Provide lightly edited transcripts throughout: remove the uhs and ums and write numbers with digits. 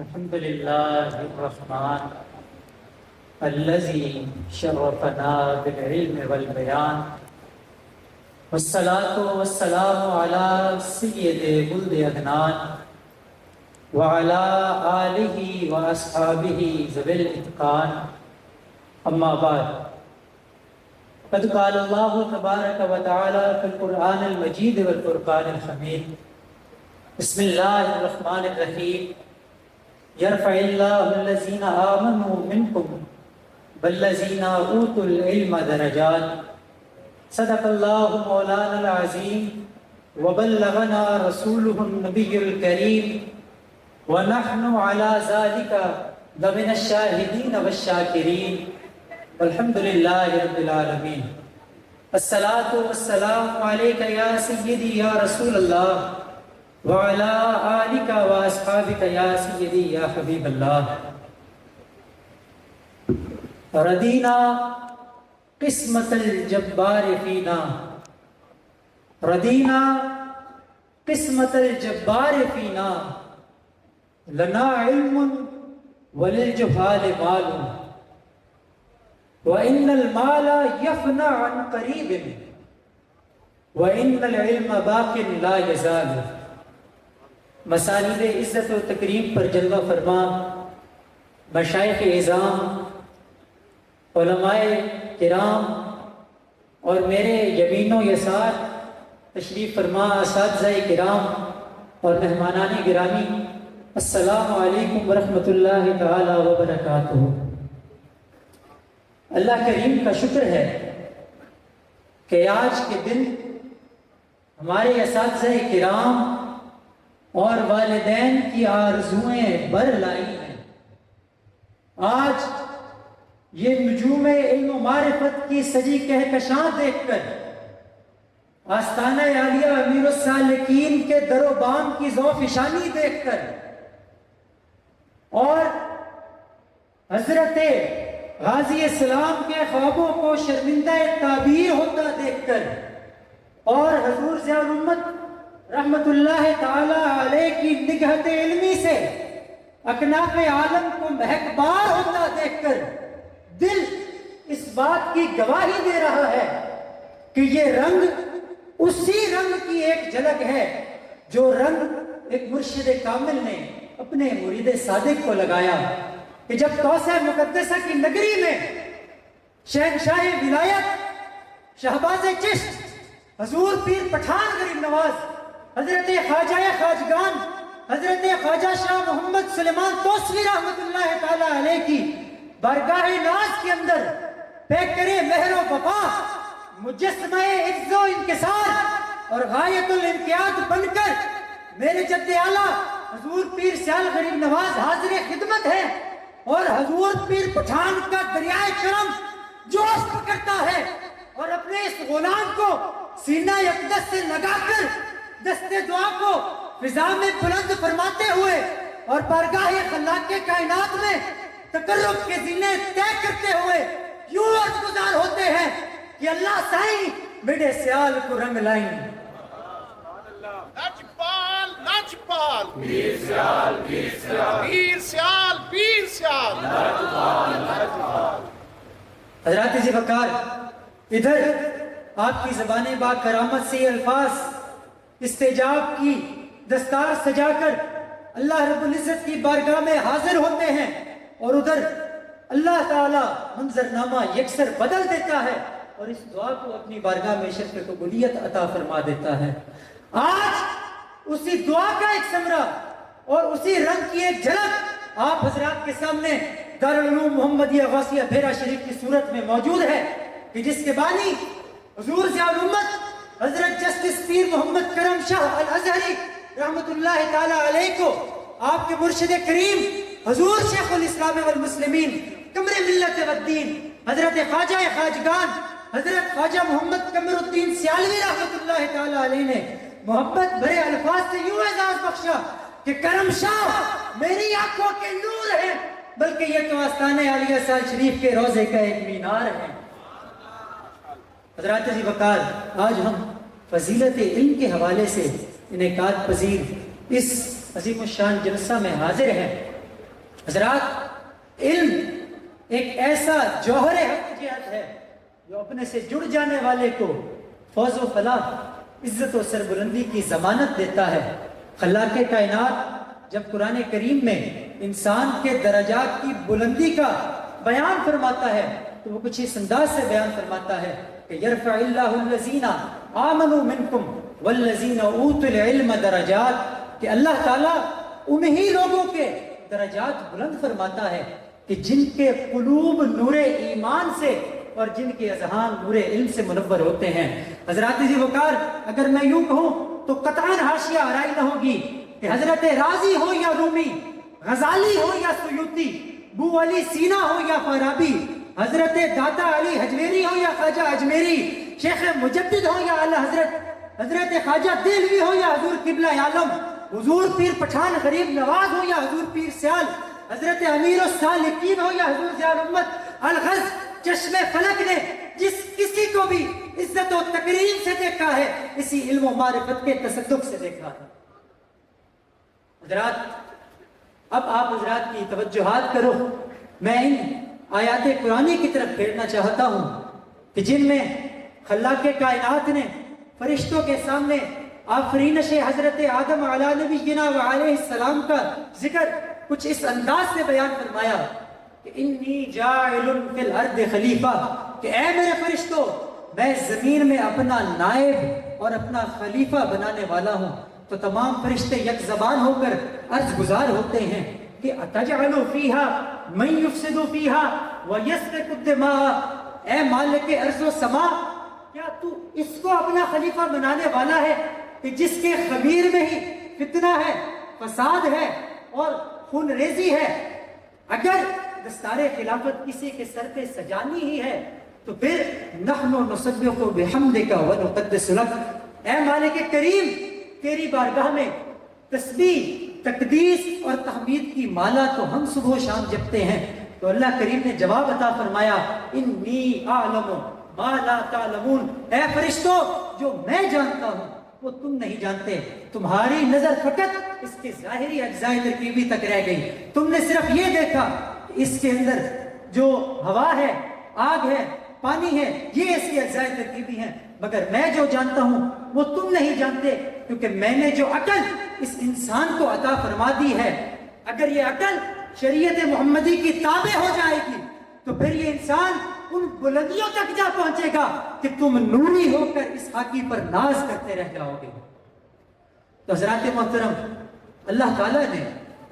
الحمد لله الرحمن الذي شرفنا بالعلم والبيان والصلاة والسلام على سيد ولد عدنان وعلى آله وأصحابه ذوي الإتقان أما بعد قد قال الله تبارك وتعالى في القرآن المجيد والفرقان الحميد بسم الله الرحمن الرحيم يرفع الله الذين آمنوا منكم والذين أوتوا العلم درجات صدق الله مولانا العظيم وبلغنا رسوله النبي الكريم ونحن على ذلك لمن الشاهدين والشاكرين والحمد لله رب العالمين. الصلاة والسلام عليك يا سيدي يا رسول الله وعلى آلك وأصحابك يا سيدي يا حبيب الله. ردينا قسمة الجبار فينا ردينا قسمة الجبار فينا لنا علم وللجهال مال وإن المال يفنى عن قريب وإن العلم باق لا يزال. مسانید عزت و تکریم پر جلوہ فرما مشائخ اعظام، علماء کرام اور میرے یمین و یسار تشریف فرما اساتذہ کرام اور مہمانان گرامی، السلام علیکم ورحمۃ اللہ تعالی وبرکاتہ. اللہ کریم کا شکر ہے کہ آج کے دن ہمارے اساتذہ کرام اور والدین کی آرزوئیں بر لائی ہیں. آج یہ نجوم علم و معرفت کی سجی کہکشاں دیکھ کر، آستانہ عالیہ امیر السالکین کے در و بام کی ذوفشانی دیکھ کر، اور حضرت غازی اسلام کے خوابوں کو شرمندہ تعبیر ہوتا دیکھ کر، اور حضور ضیاء الامت رحمت اللہ تعالی علیہ کی نگہت علمی سے اکناف عالم کو مہکبار ہوتا دیکھ کر دل اس بات کی گواہی دے رہا ہے کہ یہ رنگ اسی رنگ کی ایک جھلک ہے جو رنگ ایک مرشد کامل نے اپنے مرید صادق کو لگایا کہ جب کوثر مقدسہ کی نگری میں شہنشاہ ولایت شہباز چشت حضور پیر پٹھان غریب نواز حضرت خواجہ خواجگان حضرت خواجہ شاہ محمد سلیمان توسوی رحمت اللہ تعالی علیہ کی بارگاہ ناز کے اندر پیکر مہر و وفا، مجسمہ عز و انکسار اور غایت الانقیاد بن کر میرے جد اعلیٰ حضور پیر سیال غریب نواز حاضر خدمت ہے، اور حضور پیر پٹھان کا دریائے کرم جوش پکڑتا ہے اور اپنے اس غلام کو سینہ اقدس سے لگا کر دستے دعا کو فضا میں بلند فرماتے ہوئے اور بارگاہ خلاق کائنات میں تقرب کے زینے طے کرتے ہوئے یوں عرض گزار ہوتے ہیں کہ اللہ سائیں میرے سیال کو رنگ لائیں. لجپال لجپال پیر سیال پیر سیال پیر سیال پیر سیال لجپال لجپال. حضرات ذی وقار، ادھر آپ کی زبان با کرامت سے یہ الفاظ استجاب کی دستار سجا کر اللہ رب العزت کی بارگاہ میں حاضر ہوتے ہیں، اور ادھر اللہ تعالی منظرنامہ یکسر بدل دیتا ہے اور اس دعا کو اپنی بارگاہ میں شرف قبولیت عطا فرما دیتا ہے. آج اسی دعا کا ایک ثمرہ اور اسی رنگ کی ایک جھلک آپ حضرات کے سامنے دارالعلوم محمدیہ غوثیہ بھیرا شریف کی صورت میں موجود ہے کہ جس کے بانی حضور ضیاء الامت حضرت جسٹس پیر محمد کرم شاہ الازہری رحمت اللہ تعالی علیہ کو آپ کے مرشد کریم حضور شیخ الاسلام والمسلمین قمر ملت والدین حضرت خواجہ خواجگان حضرت خواجہ محمد قمر الدین سیالوی رحمت اللہ تعالی علیہ نے محبت بھرے الفاظ سے یوں اعزاز بخشا کہ کرم شاہ میری آنکھوں کے نور ہیں، بلکہ یہ تو آستانہ عالیہ سال شریف کے روزے کا ایک مینار ہے. حضرات ذی وقار، آج ہم فضیلت علم کے حوالے سے انعقاد پذیر اس عظیم الشان جلسہ میں حاضر ہیں حضرات، علم ایک ایسا جوہر حق جہت ہے جو اپنے سے جڑ جانے والے کو فوز و فلاح، عزت و سربلندی کی ضمانت دیتا ہے۔ خلاق کائنات جب قرآن کریم میں انسان کے درجات کی بلندی کا بیان فرماتا ہے تو وہ کچھ اس انداز سے بیان فرماتا ہے کہ یرفع اللہ الذین آمنوا منکم والذین اوتوا العلم درجات، کہ اللہ تعالیٰ انہی لوگوں کے درجات بلند فرماتا ہے کہ جن کے قلوب نور ایمان سے اور جن کے اذہان نور علم سے منور ہوتے ہیں۔ حضرات ذی وقار، اگر میں یوں کہوں تو قطعاً حاشیہ آرائی نہ ہوگی کہ حضرت رازی ہو یا رومی، غزالی ہو یا سیوطی، بو علی سینا ہو یا فارابی، حضرت داتا علی حجویری ہو یا خواجہ اجمیری، شیخ مجدد ہو یا اعلیٰ حضرت خواجہ دہلوی ہو یا حضور قبلہ عالم، حضور پیر پٹھان غریب نواز ہو یا حضور پیر سیال، حضرت امیر السالکین ہو یا حضور ضیاء الامت الغز، چشم فلک نے جس کسی کو بھی عزت و تکریم سے دیکھا ہے اسی علم و معرفت کے تصدق سے دیکھا ہے۔ حضرات، اب آپ حضرات کی توجہات کرو، میں ان آیات قرآنی کی طرف پھیرنا چاہتا ہوں کہ جن میں خلاق کائنات نے فرشتوں کے سامنے آفرینش حضرت آدم علیہ نبینا و علیہ السلام کا ذکر کچھ اس انداز سے بیان فرمایا کہ انی جاعل فی الارض خلیفہ، کہ اے میرے فرشتوں، میں زمین میں اپنا نائب اور اپنا خلیفہ بنانے والا ہوں۔ تو تمام فرشتے یک زبان ہو کر عرض گزار ہوتے ہیں کہ اتجعل فیہا من یفسد فیہا ویسفک الدماء، اے مالک ارض و سما، کیا تو اس کو اپنا خلیفہ بنانے والا ہے کہ جس کے خمیر میں ہی فتنہ ہے، فساد ہے اور خون ریزی ہے؟ اگر دستار خلافت کسی کے سر پہ سجانی ہی ہے تو پھر نحن نسبح بحمدک ونقدس لک، اے مالک کریم، تیری بارگاہ میں تسبیح، تقدیس اور تحمید کی مالا تو ہم صبح و شام جپتے ہیں۔ تو اللہ کریم نے جواب عطا فرمایا، انی اعلم ما لا تعلمون، اے فرشتوں، جو میں جانتا ہوں وہ تم نہیں جانتے، تمہاری نظر فقط اس کے ظاہری اجزاء ترکیبی تک رہ گئی، تم نے صرف یہ دیکھا کہ اس کے اندر جو ہوا ہے، آگ ہے، پانی ہے، یہ اس کی اجزاء ترکیبی ہیں، مگر میں جو جانتا ہوں وہ تم نہیں جانتے، کیونکہ میں نے جو عقل اس انسان کو عطا فرما دی ہے، اگر یہ عقل شریعت محمدی کی تابع ہو جائے گی تو پھر یہ انسان ان بلندیوں تک جا پہنچے گا کہ تم نوری ہو کر اس خاکی پر ناز کرتے رہ جاؤ گے۔ تو حضرات محترم، اللہ تعالیٰ نے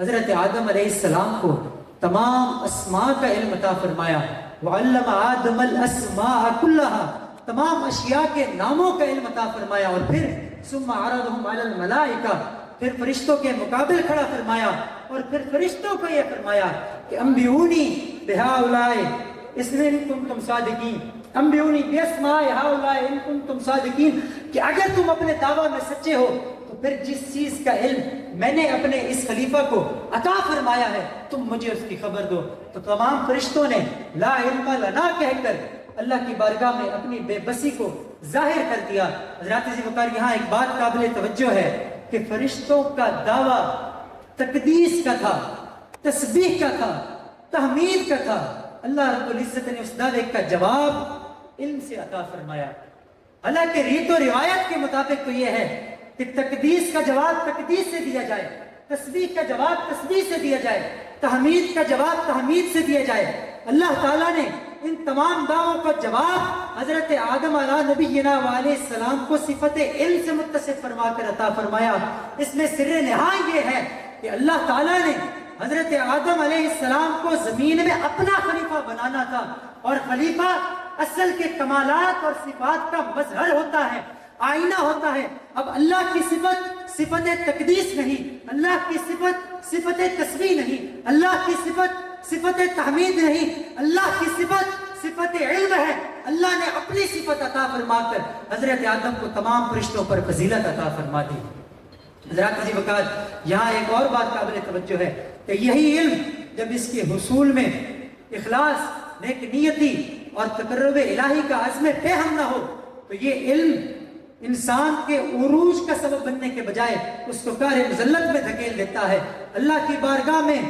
حضرت آدم علیہ السلام کو تمام اسماء کا علم عطا فرمایا، وعلم آدم الاسماء کلہا، تمام اشیاء کے ناموں کا علم عطا فرمایا، اور پھر ثم عرضهم علی الملائکہ، پھر فرشتوں کے مقابل کھڑا فرمایا، اور پھر فرشتوں کو یہ فرمایا کہ انبئونی بہؤلاء ان کنتم صادقین، انبئونی باسماء ہؤلاء ان کنتم صادقین، کہ اگر تم اپنے دعویٰ میں سچے ہو تو پھر جس چیز کا علم میں نے اپنے اس خلیفہ کو عطا فرمایا ہے تم مجھے اس کی خبر دو۔ تو تمام فرشتوں نے لا علم لنا کہہ کر اللہ کی بارگاہ میں اپنی بے بسی کو ظاہر کر دیا۔ حضرات ذی وقار، یہاں ایک بات قابل توجہ ہے کہ فرشتوں کا دعویٰ تقدیس کا تھا، تسبیح کا تھا، تحمید کا تھا، اللہ رب العزت نے اس دعوے کا جواب علم سے عطا فرمایا۔ حالانکہ ریت و روایت کے مطابق تو یہ ہے کہ تقدیس کا جواب تقدیس سے دیا جائے، تسبیح کا جواب تسبیح سے دیا جائے، تحمید کا جواب تحمید سے دیا جائے۔ اللہ تعالیٰ نے ان تمام دعووں کا جواب حضرت آدم علیہ نبینا علیہ السلام کو صفت علم سے متصف فرما کر عطا فرمایا۔ اس میں سر نہائی یہ ہے کہ اللہ تعالیٰ نے حضرت آدم علیہ السلام کو زمین میں اپنا خلیفہ بنانا تھا، اور خلیفہ اصل کے کمالات اور صفات کا مظہر ہوتا ہے، آئینہ ہوتا ہے۔ اب اللہ کی صفت صفت تقدیس نہیں، اللہ کی صفت صفت تسبیح نہیں، اللہ کی صفت صفت تحمید نہیں، اللہ کی صفت صفت علم ہے۔ اللہ نے اپنی صفت عطا فرما کر حضرت آدم کو تمام فرشتوں پر فضیلت عطا فرما دی۔ حضرات ذی وقار، یہاں ایک اور بات قابل توجہ ہے کہ یہی علم جب اس کے حصول میں اخلاص، نیک نیتی اور تقرب الہی کا عزم فہم نہ ہو تو یہ علم انسان کے عروج کا سبب بننے کے بجائے اس کو کار مذلت میں دھکیل دیتا ہے۔ اللہ کی بارگاہ میں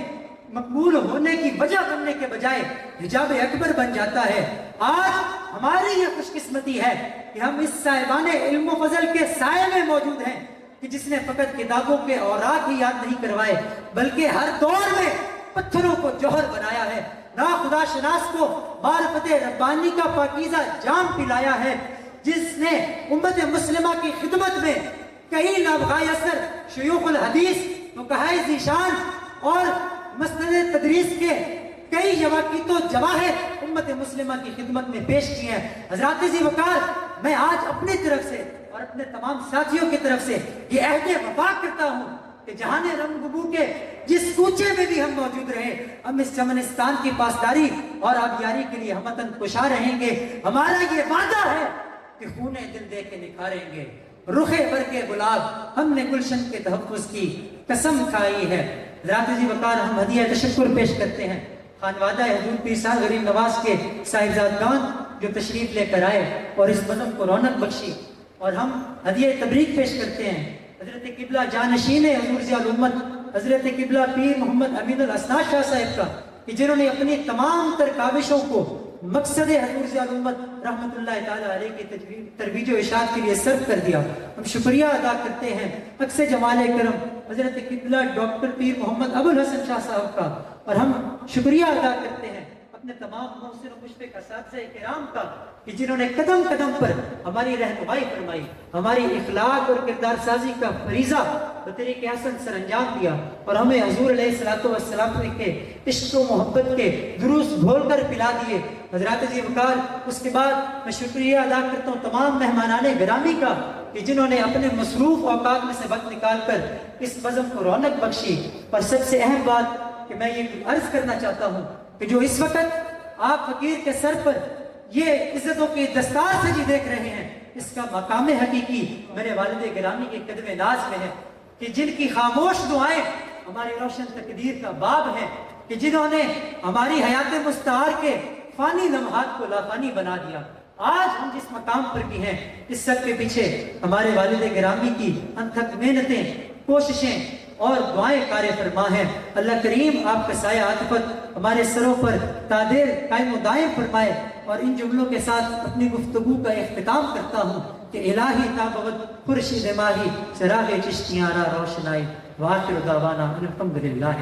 مقبول ہونے کی وجہ بننے کے بجائے حجاب اکبر بن جاتا ہے۔ آج ہماری یہ خوش قسمتی ہے کہ ہم اس صاحبان علم و فضل کے سائے میں موجود ہیں کہ جس نے فقط کتابوں کے اوراق ہی یاد نہیں کروائے بلکہ ہر دور میں پتھروں کو جوہر بنایا ہے، نا خدا شناس کو معرفت ربانی کا پاکیزہ جام پلایا ہے، جس نے امت مسلمہ کی خدمت میں کئی نابغہ اثر شیوخ الحدیث، فقہائے ذیشان اور مسند تدریس کے کئی یواقیت و جواہر امت مسلمہ کی خدمت میں پیش کیے ہیں۔ حضرات ذی وقار، میں آج اپنی طرف سے اور اپنے تمام ساتھیوں کی طرف سے یہ عہد وفا کرتا ہوں کہ جہان رنگ گبو کے جس کوچے میں بھی ہم موجود رہے، ہم اس چمنستان کی پاسداری اور آبیاری کے لیے ہمتن کشا رہیں گے۔ ہمارا یہ وعدہ ہے کہ خون دل دے کے نکھاریں گے، رخ برق گلاب ہم نے گلشن کے تحفظ کی قسم کھائی ہے۔ حضرات ذی وقار، ہم ہدیہ تشکر پیش کرتے ہیں خانوادہ حضور پیر صاحب غریب نواز کے صاحبزادگان جو تشریف لے کر آئے اور اس بزم کو رونق بخشی، اور ہم ہدیہ تبریک پیش کرتے ہیں حضرت قبلہ جانشین حضور ضیاء الامت حضرت قبلہ پیر محمد امین الاسنا شاہ صاحب کا، کہ جنہوں نے اپنی تمام تر کاوشوں کو مقصد حضور ضیاء الامت رحمت اللہ تعالیٰ علیہ کی ترویج و ارشاد کے لیے صرف کر دیا۔ ہم شکریہ ادا کرتے ہیں عکس جمال کرم حضرت قبلہ ڈاکٹر پیر محمد ابو الحسن شاہ صاحب کا، اور ہم شکریہ ادا کرتے ہیں اپنے تمام محسن و مشفق اساتذہ کرام کا کہ جنہوں نے قدم قدم پر ہماری رہنمائی فرمائی، ہماری اخلاق اور کردار سازی کا فریضہ بطریق حسن سر انجام دیا، اور ہمیں حضور علیہ السلام کے عشق و محبت کے دروس گھول کر پلا دیے۔ حضرات ذی وقار، اس کے بعد میں شکریہ ادا کرتا ہوں تمام مہمانان گرامی کا کہ جنہوں نے اپنے مصروف اوقات میں سے وقت نکال کر اس بزم کو رونق بخشی۔ اور سب سے اہم بات کہ میں یہ عرض کرنا چاہتا ہوں کہ جو اس وقت آپ فقیر کے سر پر یہ عزتوں کی دستار سجی دیکھ رہے ہیں، اس کا مقام حقیقی میرے والد گرامی کے قدم ناز میں ہے، کہ جن کی خاموش دعائیں ہماری روشن تقدیر کا باب ہیں، کہ جنہوں نے ہماری حیات مستعار کے فانی لمحات کو لافانی بنا دیا۔ آج ہم جس مقام پر بھی ہیں، اس سب کے پیچھے ہمارے والد گرامی کی انتھک محنتیں، کوششیں اور دعائیں کار فرما ہیں۔ اللہ کریم آپ کا سایہ عاطفت ہمارے سروں پر قادر قائم و دائم فرمائے، اور ان جملوں کے ساتھ اپنی گفتگو کا اختتام کرتا ہوں کہ الہی تابوت خورشید ماہی چراغ چشتیاں را روشنائی، وآخر دعوانا الحمدللہ۔